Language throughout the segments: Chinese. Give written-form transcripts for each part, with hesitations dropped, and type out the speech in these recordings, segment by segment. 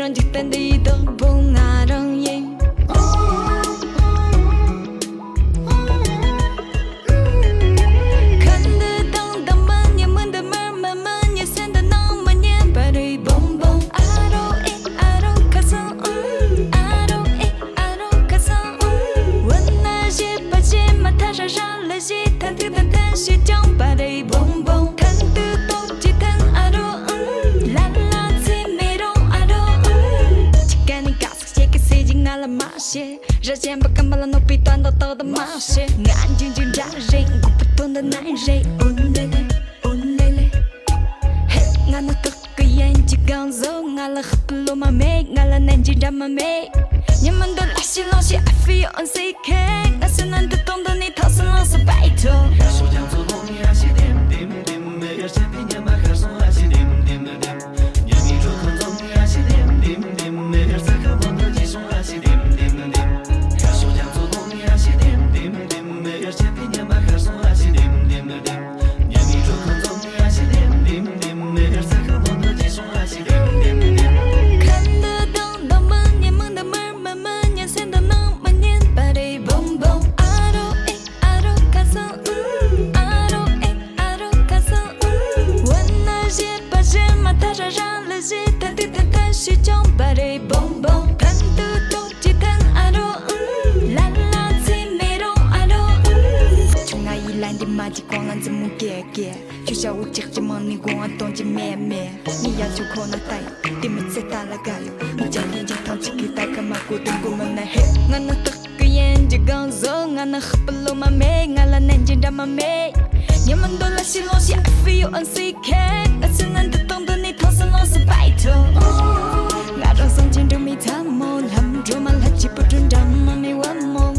让简单的一道不拿让耶。看得到当门也门的门慢慢也显得那么黏，把对蹦蹦。I don't 가서 I don't 가서问那些把鞋马踏上上了鞋，弹跳弹弹鞋将把对蹦蹦。看得到吉他 I don't啦啦最美容 I don't 只看你告诉鞋给塞进那了马鞋，热线把干巴了努比端到到的马鞋，眼睛睛扎人，顾不同的男人，嘞嘞嘞嘞，嘿，俺那多个眼睛刚走，俺了喝不落马妹，俺了南京扎马妹，你们都拉稀老些 I feel unsick， 俺是难得懂得你逃生老是拜托。手将做梦呀西点点点，没有些皮年马卡松啊西点点点，也米做空中呀西点点点，没有赛克风的机松啊西点点点，手将做梦呀西点点点，没有些皮年马卡松啊西点点点，也米做空中呀西点点点，没有赛克风的机松啊西点点点。看得到当门也门的门慢慢也显得那么黏，把对蹦蹦。I don't 가서 I don't 가서问那些把鞋马踏上上了鞋，弹跳弹弹鞋将把对蹦蹦。看得到吉他 I don't啦啦最美容 I don't 从那一蓝的马蹄光篮子木给给，学校我接着忙你光东京面面，你要求可能带你们在打了个哟，你家眼睛烫起给大干嘛过冬过门来嘿，俺那多个眼睛刚走，俺那喝不落马妹，俺那南京扎马妹，你们都拉稀老些 I feel unsick， 俺是难得懂得你逃生老是拜托。俺让上前就没参谋，他们drama来起不准张嘛没完梦，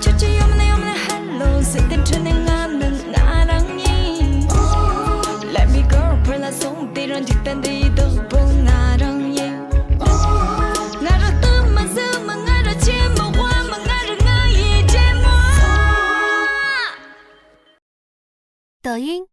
就这有没有没 hello， 谁等着你俺能俺让你 ，Let me go， 陪来送得让简单的一道不俺让耶。俺让的嘛什么，俺让钱嘛花嘛，俺让俺也钱嘛。抖音。